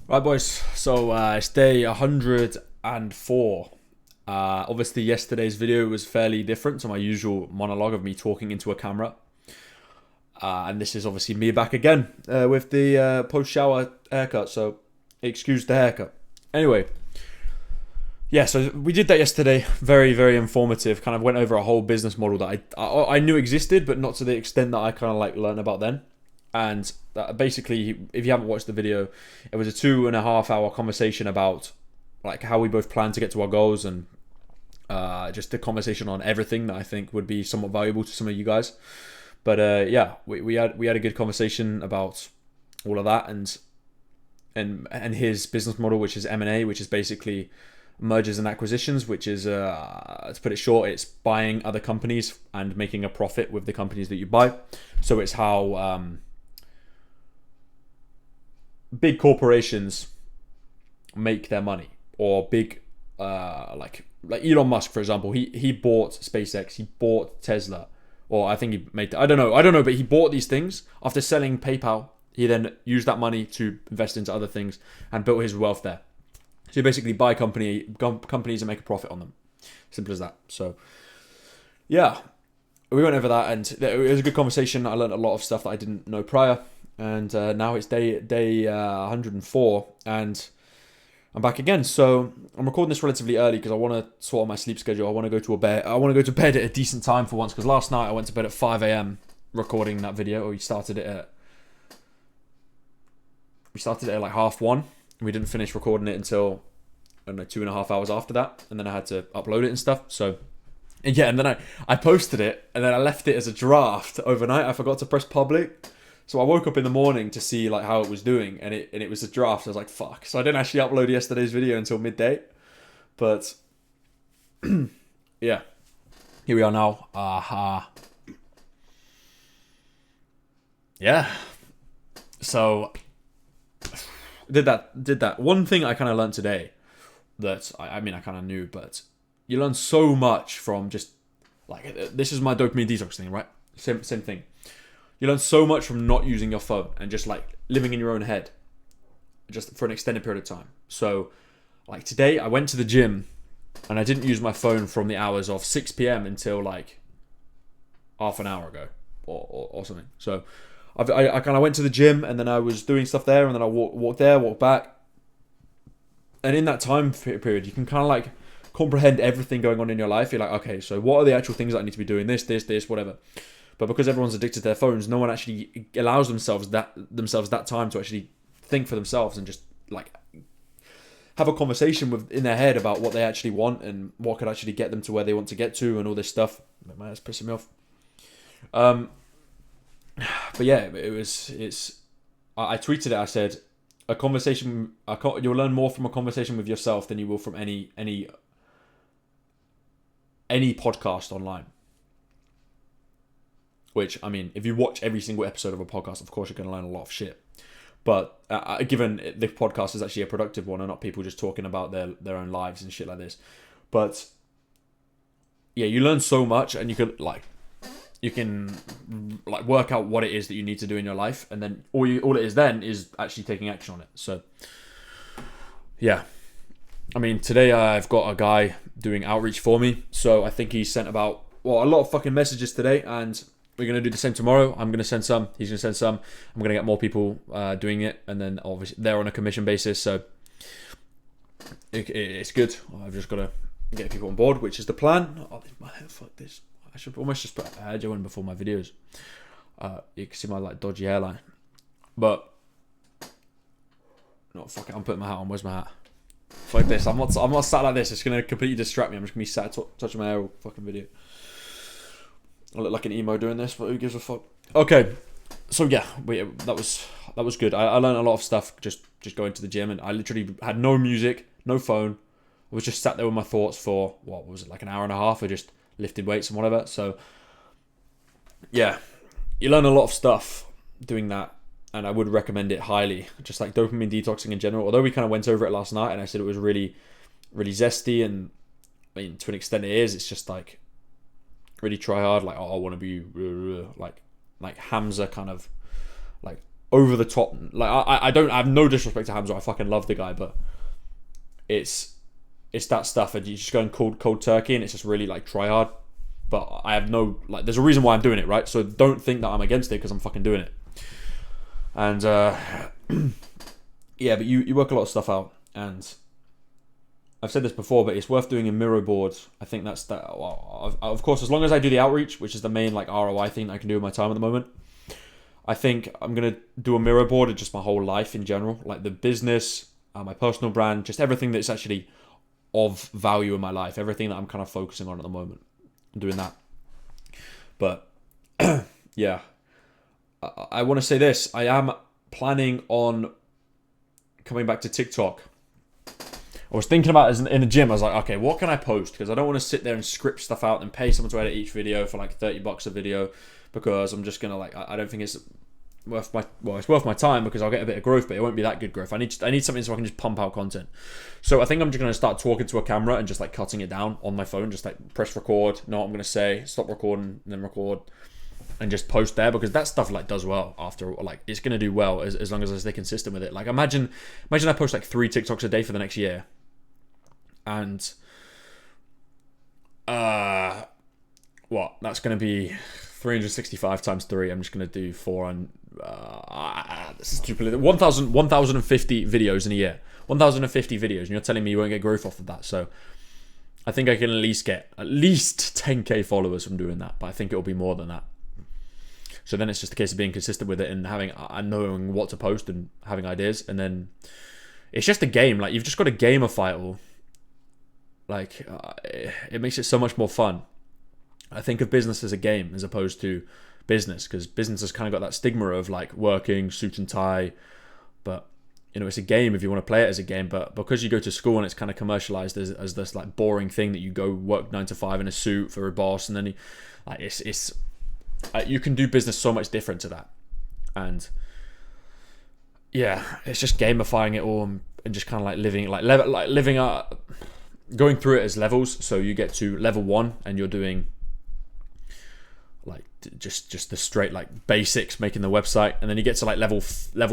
Right, boys. So it's day 104. Obviously, yesterday's video was fairly different to my usual monologue of me talking into a camera. And this is obviously me back again with the post shower haircut. So, excuse the haircut. Anyway, yeah, so we did that yesterday. Very, very informative. Kind of went over a whole business model that I knew existed, but not to the extent that I kind of like learned about then. And basically, if you haven't watched the video, it was a 2.5 hour conversation about like how we both plan to get to our goals and just a conversation on everything that I think would be somewhat valuable to some of you guys. But yeah, we had a good conversation about all of that and his business model, which is M&A, which is basically mergers and acquisitions, which is to put it short, it's buying other companies and making a profit with the companies that you buy. So it's how big corporations make their money, or big like Elon Musk, for example. He bought SpaceX, he bought Tesla, or I think he made I don't know, but he bought these things after selling PayPal. He then used that money to invest into other things and built his wealth there. So you basically buy companies and make a profit on them. Simple as that. So yeah, we went over that and it was a good conversation. I learned a lot of stuff that I didn't know prior. And now it's day 104, and I'm back again. So I'm recording this relatively early because I want to sort out my sleep schedule. I want to go to bed at a decent time for once. Because last night I went to bed at 5 a.m. recording that video. Or we started it at like 1:30. We didn't finish recording it until I don't know 2.5 hours after that, and then I had to upload it and stuff. So and yeah, and then I posted it, and then I left it as a draft overnight. I forgot to press public. So I woke up in the morning to see like how it was doing, and it was a draft. I was like, fuck. So I didn't actually upload yesterday's video until midday. But yeah, here we are now. Yeah. So did that. One thing I kind of learned today that I mean I kind of knew, but you learn so much from just like this is my dopamine detox thing, right? Same thing. You learn so much from not using your phone and just like living in your own head just for an extended period of time. So like today I went to the gym and I didn't use my phone from the hours of 6 p.m. until like half an hour ago or something. So I kind of went to the gym and then I was doing stuff there and then I walked there, walked back. And in that time period, you can kind of like comprehend everything going on in your life. You're like, okay, so what are the actual things that I need to be doing? This, whatever. But because everyone's addicted to their phones, no one actually allows themselves that time to actually think for themselves and just like have a conversation in their head about what they actually want and what could actually get them to where they want to get to and all this stuff. My ass pissing me off. But yeah, I tweeted it. I said a conversation. You'll learn more from a conversation with yourself than you will from any podcast online. Which, I mean, if you watch every single episode of a podcast, of course you're going to learn a lot of shit. But given the podcast is actually a productive one and not people just talking about their own lives and shit like this. But yeah, you learn so much and you can work out what it is that you need to do in your life. And then all it is then is actually taking action on it. So yeah. I mean, today I've got a guy doing outreach for me. So I think he sent a lot of fucking messages today, and we're going to do the same tomorrow. I'm going to send some. He's going to send some. I'm going to get more people doing it. And then obviously they're on a commission basis. So it's good. I've just got to get people on board, which is the plan. Oh, my hair, fuck this. I should almost just put a hair gel in before my videos. You can see my like dodgy hairline. But no, fuck it. I'm putting my hat on. Where's my hat? Fuck this. I'm not sat like this. It's going to completely distract me. I'm just going to be sat touching my hair all fucking video. I look like an emo doing this, but who gives a fuck? Okay, so yeah, that was good. I learned a lot of stuff just going to the gym, and I literally had no music, no phone. I was just sat there with my thoughts for what was it, like an hour and a half, or just lifted weights and whatever. So yeah, you learn a lot of stuff doing that, and I would recommend it highly. Just like dopamine detoxing in general. Although we kind of went over it last night, and I said it was really, really zesty, and I mean to an extent it is. It's just like really try hard, like, oh, I want to be like Hamza kind of like over the top. Like I have no disrespect to Hamza. I fucking love the guy, but it's that stuff, and you just going cold turkey, and it's just really like try hard. But I have no like. There's a reason why I'm doing it, right? So don't think that I'm against it because I'm fucking doing it. And yeah, but you work a lot of stuff out, and I've said this before, but it's worth doing a Miro board. I think that's that. Well, of course, as long as I do the outreach, which is the main like ROI thing that I can do with my time at the moment. I think I'm gonna do a Miro board of just my whole life in general, like the business, my personal brand, just everything that's actually of value in my life, everything that I'm kind of focusing on at the moment. I'm doing that. But yeah, I want to say this. I am planning on coming back to TikTok. I was thinking about it in the gym. I was like, okay, what can I post? Because I don't want to sit there and script stuff out and pay someone to edit each video for like $30 a video, because I'm just gonna like, I don't think it's worth my, well, it's worth my time because I'll get a bit of growth, but it won't be that good growth. I need something so I can just pump out content. So I think I'm just gonna start talking to a camera and just like cutting it down on my phone, just like press record, know what I'm gonna say, stop recording, and then record, and just post there, because that stuff like does well after, like it's gonna do well as long as I stay consistent with it. Like imagine I post like 3 TikToks a day for the next year, and what, that's gonna be 365 times 3. I'm just gonna do 4 on this is stupid. 1050 videos in a year. 1050 videos, and you're telling me you won't get growth off of that. So I think I can at least get 10k followers from doing that, but I think it'll be more than that. So then it's just a case of being consistent with it and knowing what to post and having ideas, and then it's just a game. Like you've just got to gamify it all. Like it makes it so much more fun. I think of business as a game as opposed to business, because business has kind of got that stigma of like working suit and tie, but you know, it's a game if you want to play it as a game. But because you go to school and it's kind of commercialized as this like boring thing that you go work 9 to 5 in a suit for a boss, and then you can do business so much different to that. And yeah, it's just gamifying it all and just kind of like living going through it as levels. So you get to level 1 and you're doing like just the straight like basics, making the website, and then you get to like level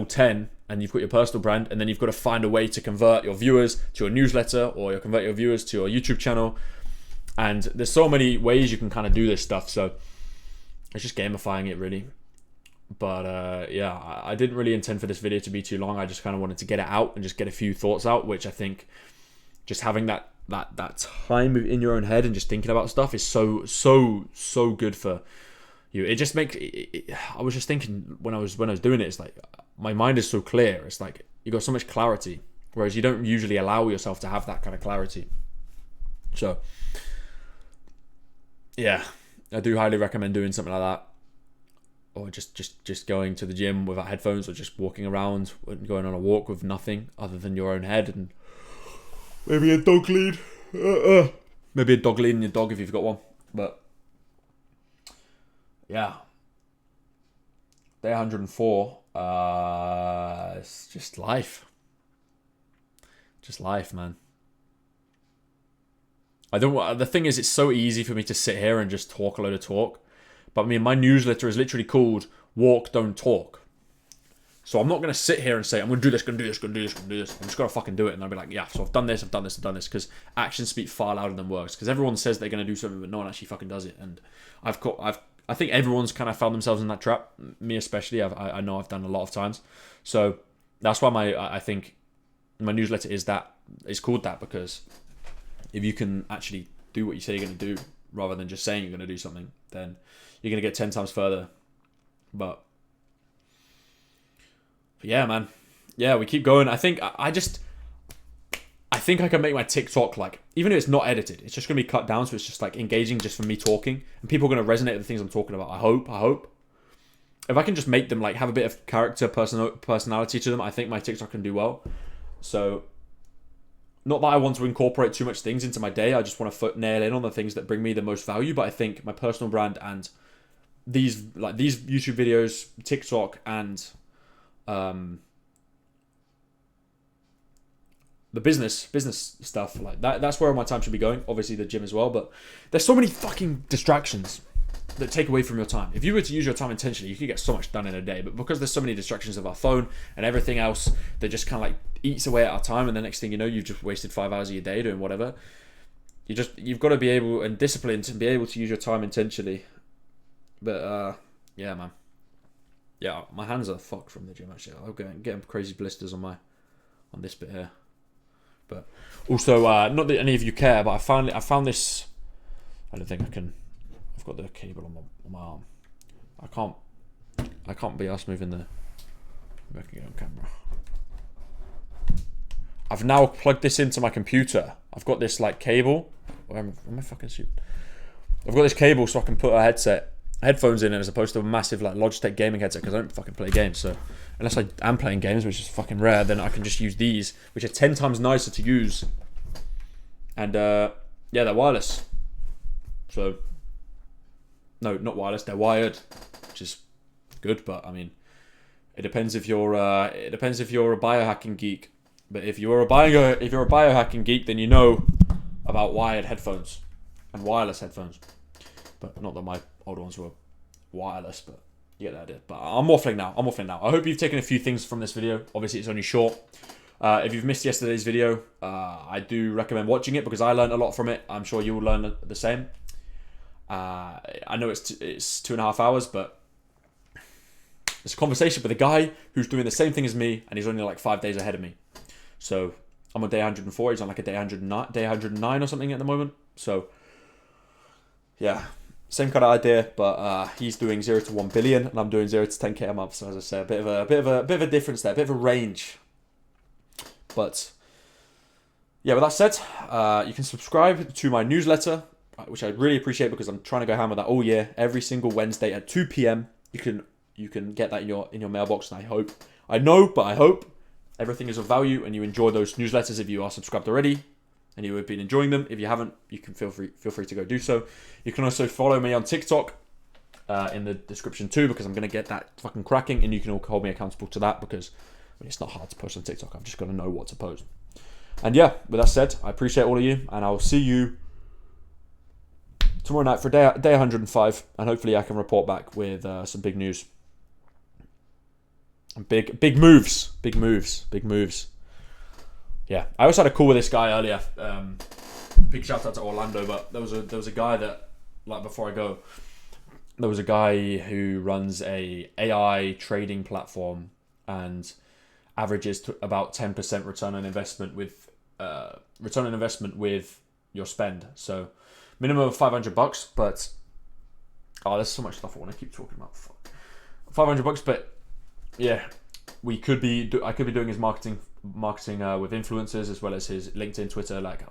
10 and you've got your personal brand, and then you've got to find a way to convert your viewers to your newsletter, or you convert your viewers to your YouTube channel. And there's so many ways you can kind of do this stuff, so it's just gamifying it really. But yeah, I didn't really intend for this video to be too long. I just kind of wanted to get it out and just get a few thoughts out, which I think just having that time in your own head and just thinking about stuff is so good for you. It just makes I was just thinking when I was doing it, it's like my mind is so clear. It's like you got so much clarity, whereas you don't usually allow yourself to have that kind of clarity. So yeah, I do highly recommend doing something like that, or just going to the gym without headphones, or just walking around and going on a walk with nothing other than your own head, and maybe a dog lead. Maybe a dog leading your dog if you've got one. But yeah, day 104. It's just life. Just life, man. The thing is, it's so easy for me to sit here and just talk a load of talk. But I mean, my newsletter is literally called Walk, Don't Talk. So I'm not going to sit here and say, I'm going to do this, going to do this, going to do this, going to do this. I'm just going to fucking do it. And I'll be like, yeah, so I've done this, I've done this, I've done this. Because actions speak far louder than words. Because everyone says they're going to do something, but no one actually fucking does it. And I think everyone's kind of found themselves in that trap. Me especially. I know I've done a lot of times. So that's why I think my newsletter is called that, because if you can actually do what you say you're going to do, rather than just saying you're going to do something, then you're going to get 10 times further. But yeah, man. Yeah, we keep going. I think I think I can make my TikTok, like, even if it's not edited, it's just going to be cut down, so it's just like engaging just from me talking, and people are going to resonate with the things I'm talking about. I hope. If I can just make them like have a bit of character, personality to them, I think my TikTok can do well. So not that I want to incorporate too much things into my day. I just want to nail in on the things that bring me the most value. But I think my personal brand and these YouTube videos, TikTok, and the business stuff, like that's where my time should be going. Obviously the gym as well, but there's so many fucking distractions. that take away from your time. If you were to use your time intentionally, you could get so much done in a day. But because there's so many distractions of our phone and everything else that just kind of like eats away at our time, and the next thing you know, you've just wasted 5 hours of your day doing whatever. You've got to be able and disciplined to be able to use your time intentionally. But yeah, man. Yeah, my hands are fucked from the gym actually. I'm getting crazy blisters on this bit here. But also, not that any of you care, but I found this. I don't think I can. I've got the cable on my arm. I can't be asked moving the. Making it on camera. I've now plugged this into my computer. I've got this like cable. Where am I fucking shooting? I've got this cable so I can put a headphones in it as opposed to a massive like Logitech gaming headset, because I don't fucking play games. So unless I am playing games, which is fucking rare, then I can just use these, which are 10 times nicer to use. And yeah, they're wireless. So no, not wireless. They're wired, which is good. But I mean, it depends if you're a biohacking geek. But if you're a biohacking geek, then you know about wired headphones and wireless headphones. But not that my old ones were wireless, but you get the idea. But I'm waffling now. I hope you've taken a few things from this video. Obviously, it's only short. If you've missed yesterday's video, I do recommend watching it because I learned a lot from it. I'm sure you will learn the same. I know it's 2.5 hours, but it's a conversation with a guy who's doing the same thing as me, and he's only like 5 days ahead of me. So I'm on day 104. He's on like a day 109 or something at the moment. So yeah, same kind of idea, but he's doing 0 to 1 billion, and I'm doing 0 to 10k a month. So as I say, a bit of a difference there, a bit of a range. But yeah, with that said, you can subscribe to my newsletter, which I really appreciate because I'm trying to go hammer that all year, every single Wednesday at 2 p.m. You can get that in your mailbox, and I hope everything is of value and you enjoy those newsletters if you are subscribed already and you have been enjoying them. If you haven't, you can feel free to go do so. You can also follow me on TikTok in the description too, because I'm going to get that fucking cracking, and you can all hold me accountable to that because it's not hard to post on TikTok. I've just got to know what to post. And yeah, with that said, I appreciate all of you, and I'll see you tomorrow night for day 105, and hopefully I can report back with some big news. Big moves. Yeah, I also had a call with this guy earlier. Big shout out to Orlando, but there was a guy that, like, before I go, there was a guy who runs a AI trading platform and averages to about 10% return on investment with your spend. So minimum of $500, but there's so much stuff I want to keep talking about. $500, but yeah, I could be doing his marketing with influencers as well as his LinkedIn, Twitter. Like,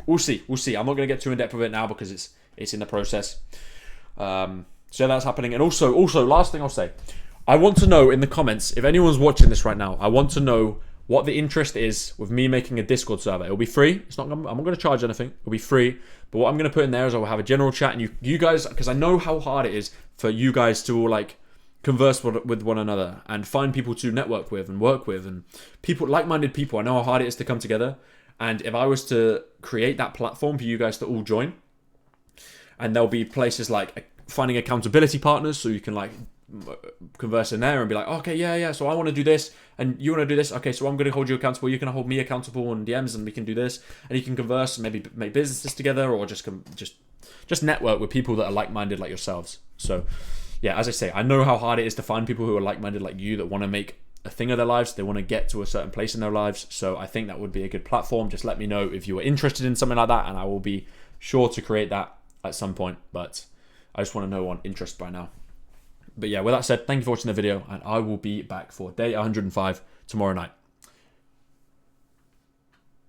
we'll see. I'm not going to get too in depth with it now because it's in the process. So yeah, that's happening. And also, last thing I'll say, I want to know in the comments, if anyone's watching this right now, I want to know what the interest is with me making a Discord server. It'll be free. I'm not going to charge anything. It'll be free. But what I'm going to put in there is I'll have a general chat, and you guys, because I know how hard it is for you guys to all like converse with one another and find people to network with and work with, and people, like-minded people. I know how hard it is to come together. And if I was to create that platform for you guys to all join, and there'll be places like finding accountability partners, so you can like converse in there and be like, okay, yeah, so I want to do this and you want to do this, okay, so I'm going to hold you accountable, you can hold me accountable on DMs, and we can do this, and you can converse and maybe make businesses together, or just network with people that are like-minded like yourselves. So yeah, as I say, I know how hard it is to find people who are like-minded like you, that want to make a thing of their lives. They want to get to a certain place in their lives. So I think that would be a good platform. Just let me know if you are interested in something like that, and I will be sure to create that at some point. But I just want to know on interest by now. But yeah, with that said, thank you for watching the video, and I will be back for day 105 tomorrow night.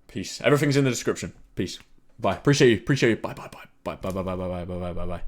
Peace. Everything's in the description. Peace. Bye. Appreciate you. Bye. Bye.